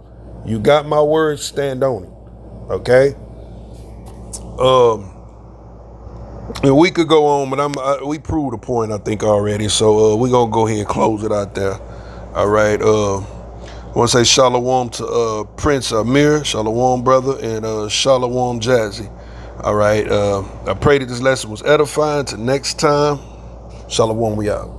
You got my word, stand on it. Okay. And we could go on, but we proved the point, I think, already. So we're gonna go ahead and close it out there. All right. I want to say shalom to Prince Amir, shalom brother, and shalom Jazzy. All right. I pray that this lesson was edifying. Till next time, shalom, we out.